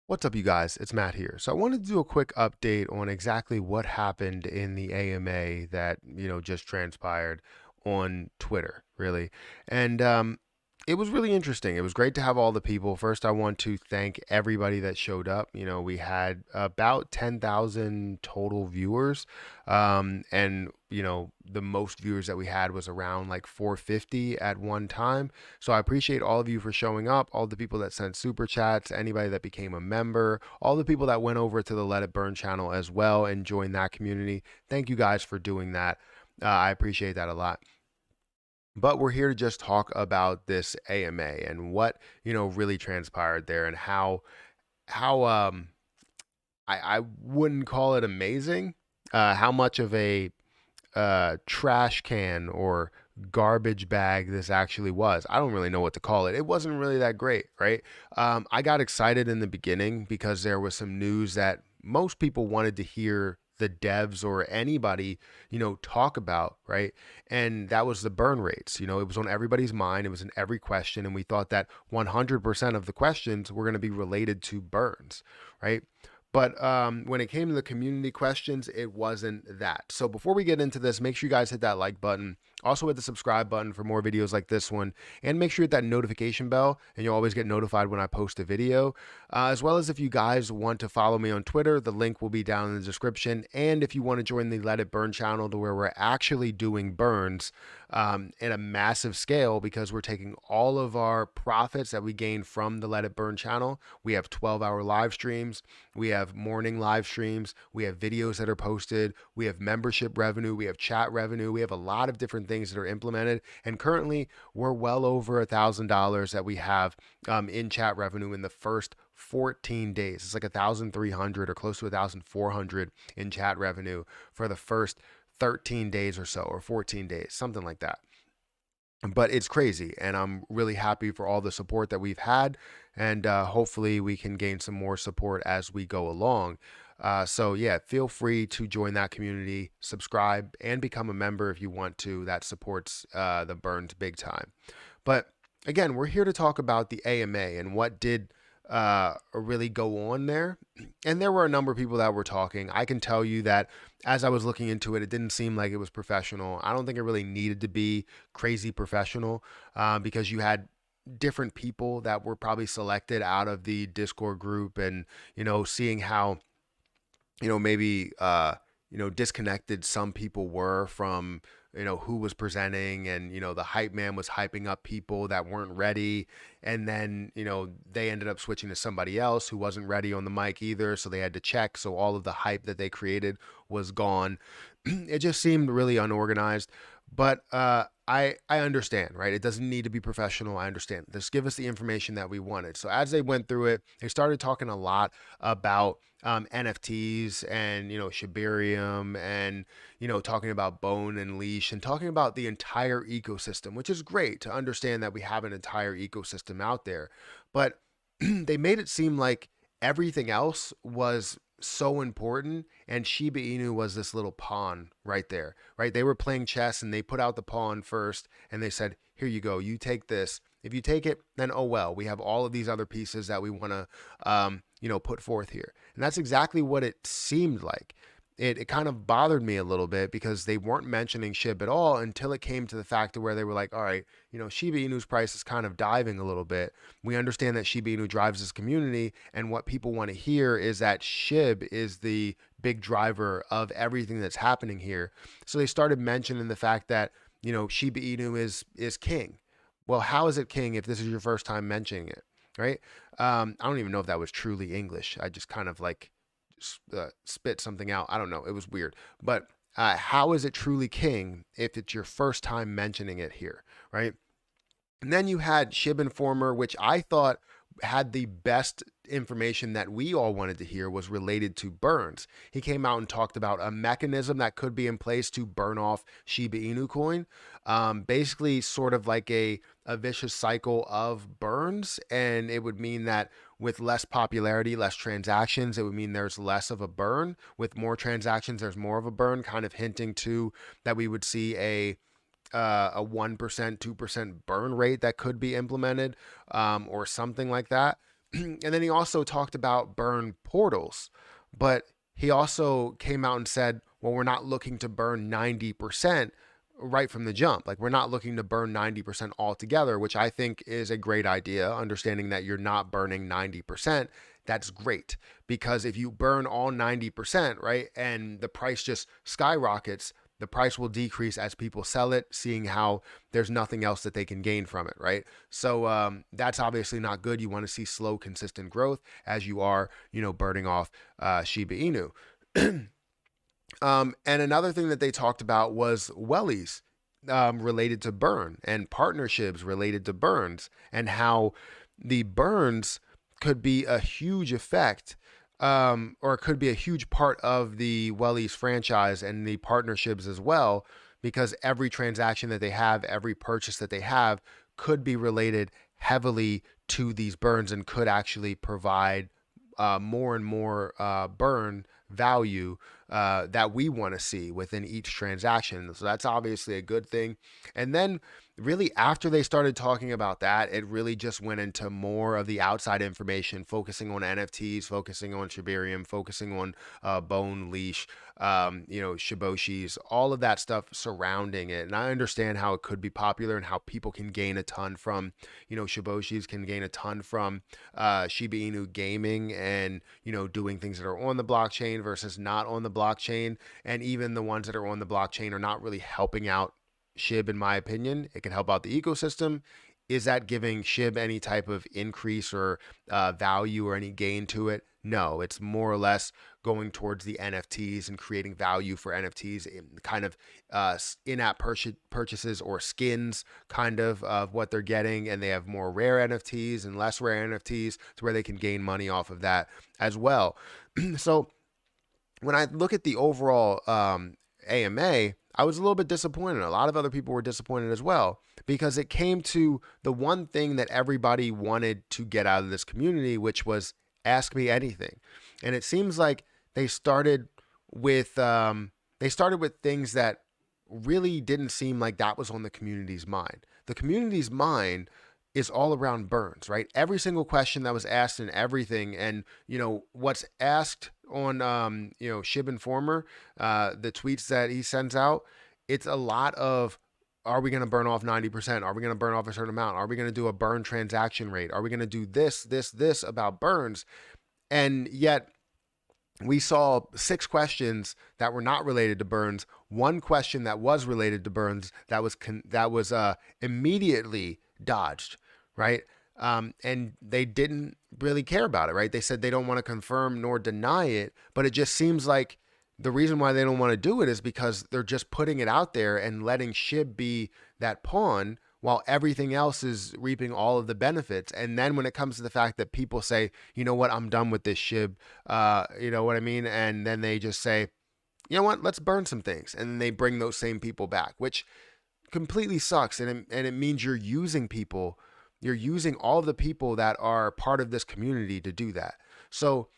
What's up, you guys? It's Matt here. So I wanted to do a quick update on exactly what happened in the AMA that, just transpired on Twitter, really. And it was really interesting. It was great to have all the people. First, I want to thank everybody that showed up. We had about 10,000 total viewers. And, the most viewers that we had was around like 450 at one time. So I appreciate all of you for showing up, all the people that sent super chats, anybody that became a member, all the people that went over to the Let It Burn channel as well and joined that community. Thank you guys for doing that. I appreciate that a lot. But we're here to just talk about this AMA and what, really transpired there and how I wouldn't call it amazing, how much of a trash can or garbage bag this actually was. I don't really know what to call it. It wasn't really that great, right? I got excited in the beginning because there was some news that most people wanted to hear the devs or anybody, talk about, right? And that was the burn rates. It was on everybody's mind. It was in every question. And we thought that 100% of the questions were going to be related to burns, right? But when it came to the community questions, it wasn't that. So before we get into this, make sure you guys hit that like button. Also hit the subscribe button for more videos like this one. And make sure you hit that notification bell and you'll always get notified when I post a video. As well as if you guys want to follow me on Twitter, the link will be down in the description. And if you want to join the Let It Burn channel to where we're actually doing burns at a massive scale, because we're taking all of our profits that we gain from the Let It Burn channel. We have 12-hour live streams. We have morning live streams. We have videos that are posted. We have membership revenue. We have chat revenue. We have a lot of different things that are implemented. And currently, we're well over $1,000 that we have in chat revenue in the first 14 days. It's like 1,300 or close to 1,400 in chat revenue for the first 13 days or so, or 14 days, something like that. But it's crazy, and I'm really happy for all the support that we've had, and hopefully we can gain some more support as we go along. So yeah, feel free to join that community, subscribe, and become a member if you want to. That supports the burns big time. But again, we're here to talk about the AMA and what did really go on there. And there were a number of people that were talking. I can tell you that as I was looking into it, it didn't seem like it was professional. I don't think it really needed to be crazy professional because you had different people that were probably selected out of the Discord group, and seeing how maybe disconnected some people were from who was presenting, and the hype man was hyping up people that weren't ready, and then they ended up switching to somebody else who wasn't ready on the mic either, so they had to check, so all of the hype that they created was gone. It just seemed really unorganized. But I understand, right? It doesn't need to be professional. I understand. Just give us the information that we wanted. So as they went through it, they started talking a lot about NFTs and Shibarium, and talking about Bone and Leash, and talking about the entire ecosystem, which is great to understand that we have an entire ecosystem out there. But they made it seem like everything else was so important, and Shiba Inu was this little pawn right there, right? They were playing chess and they put out the pawn first and they said, here you go, you take this. If you take it, then oh well, we have all of these other pieces that we want to put forth here. And that's exactly what it seemed like. It kind of bothered me a little bit because they weren't mentioning SHIB at all until it came to the fact of where they were like, all right, Shiba Inu's price is kind of diving a little bit. We understand that Shiba Inu drives this community, and what people want to hear is that SHIB is the big driver of everything that's happening here. So they started mentioning the fact that, Shiba Inu is king. Well, how is it king if this is your first time mentioning it, right? I don't even know if that was truly English. I just kind of like spit something out. I don't know. It was weird. But how is it truly king if it's your first time mentioning it here, right? And then you had SHIB Informer, which I thought had the best information that we all wanted to hear, was related to burns. He came out and talked about a mechanism that could be in place to burn off Shiba Inu coin. Basically sort of like a vicious cycle of burns. And it would mean that with less popularity, less transactions, it would mean there's less of a burn. With more transactions, there's more of a burn, kind of hinting to that we would see a 1%, 2% burn rate that could be implemented, or something like that. And then he also talked about burn portals, but he also came out and said, well, we're not looking to burn 90% right from the jump. Like, we're not looking to burn 90% altogether, which I think is a great idea. Understanding that you're not burning 90%, that's great. Because if you burn all 90%, right, and the price just skyrockets, the price will decrease as people sell it, seeing how there's nothing else that they can gain from it, right? So that's obviously not good. You want to see slow, consistent growth as you are, burning off Shiba Inu. And another thing that they talked about was wellies related to burn and partnerships related to burns, and how the burns could be a huge effect, or it could be a huge part of the wellies franchise and the partnerships as well, because every transaction that they have, every purchase that they have could be related heavily to these burns and could actually provide more and more burn value that we want to see within each transaction. So that's obviously a good thing. And then really after they started talking about that, it really just went into more of the outside information, focusing on NFTs, focusing on Shibarium, focusing on Bone Leash, Shiboshis, all of that stuff surrounding it. And I understand how it could be popular and how people can gain a ton from, Shiboshis can gain a ton from Shiba Inu gaming and, doing things that are on the blockchain versus not on the blockchain. And even the ones that are on the blockchain are not really helping out SHIB, in my opinion. It can help out the ecosystem. Is that giving SHIB any type of increase or value or any gain to it? No, it's more or less going towards the NFTs and creating value for NFTs, in kind of in-app purchases or skins, kind of what they're getting. And they have more rare NFTs and less rare NFTs to where they can gain money off of that as well. So when I look at the overall AMA, I was a little bit disappointed. A lot of other people were disappointed as well, because it came to the one thing that everybody wanted to get out of this community, which was ask me anything. And it seems like they started with things that really didn't seem like that was on the community's mind. The community's mind is all around burns, right? Every single question that was asked and everything, and what's asked on SHIB Informer, the tweets that he sends out, it's a lot of, are we going to burn off 90%? Are we going to burn off a certain amount? Are we going to do a burn transaction rate? Are we going to do this about burns? And yet we saw 6 questions that were not related to burns, 1 question that was related to burns that was immediately dodged, right? And they didn't really care about it, right? They said they don't want to confirm nor deny it, but it just seems like the reason why they don't want to do it is because they're just putting it out there and letting SHIB be that pawn while everything else is reaping all of the benefits. And then when it comes to the fact that people say, you know what, I'm done with this SHIB, you know what I mean? And then they just say, you know what, let's burn some things. And then they bring those same people back, which completely sucks. And it means you're using people. You're using all the people that are part of this community to do that. So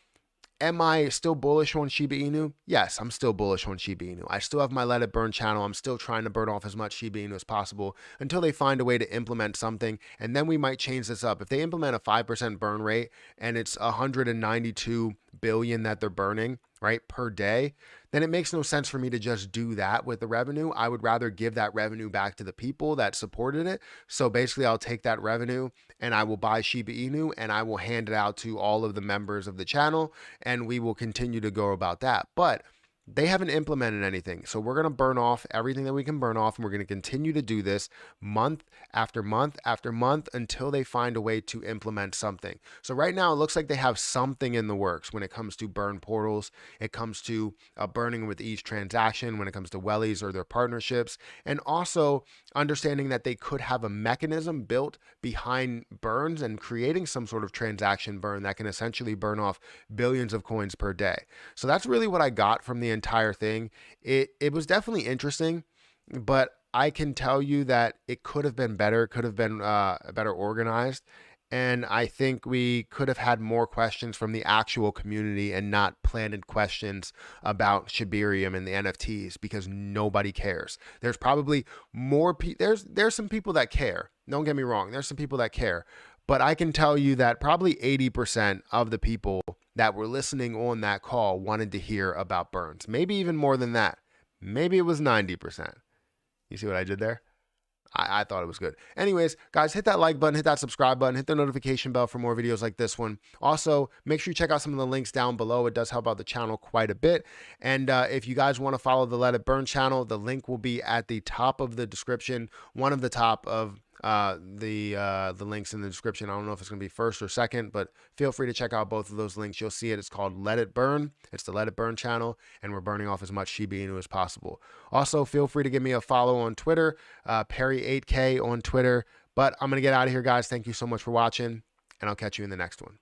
am I still bullish on Shiba Inu? Yes, I'm still bullish on Shiba Inu. I still have my Let It Burn channel. I'm still trying to burn off as much Shiba Inu as possible until they find a way to implement something. And then we might change this up. If they implement a 5% burn rate and it's 192 billion that they're burning, right, per day, then it makes no sense for me to just do that with the revenue. I would rather give that revenue back to the people that supported it. So basically, I'll take that revenue and I will buy Shiba Inu and I will hand it out to all of the members of the channel, and we will continue to go about that. But they haven't implemented anything. So we're going to burn off everything that we can burn off, and we're going to continue to do this month after month after month until they find a way to implement something. So right now, it looks like they have something in the works when it comes to burn portals. It comes to burning with each transaction, when it comes to wellies or their partnerships, and also understanding that they could have a mechanism built behind burns and creating some sort of transaction burn that can essentially burn off billions of coins per day. So that's really what I got from the entire thing. It was definitely interesting, but I can tell you that it could have been better. It could have been better organized. And I think we could have had more questions from the actual community and not planted questions about Shibarium and the NFTs, because nobody cares. There's probably more there's some people that care. Don't get me wrong. There's some people that care, But I can tell you that probably 80% of the people that were listening on that call wanted to hear about burns. Maybe even more than that. Maybe it was 90%. You see what I did there? I thought it was good. Anyways, guys, hit that like button, hit that subscribe button, hit the notification bell for more videos like this one. Also, make sure you check out some of the links down below. It does help out the channel quite a bit. And if you guys want to follow the Let It Burn channel, the link will be at the top of the description, one of the top of the links in the description. I don't know if it's going to be first or second, but feel free to check out both of those links. You'll see it. It's called Let It Burn. It's the Let It Burn channel, and we're burning off as much SHIB Inu as possible. Also, feel free to give me a follow on Twitter, Perry8K on Twitter. But I'm going to get out of here, guys. Thank you so much for watching, and I'll catch you in the next one.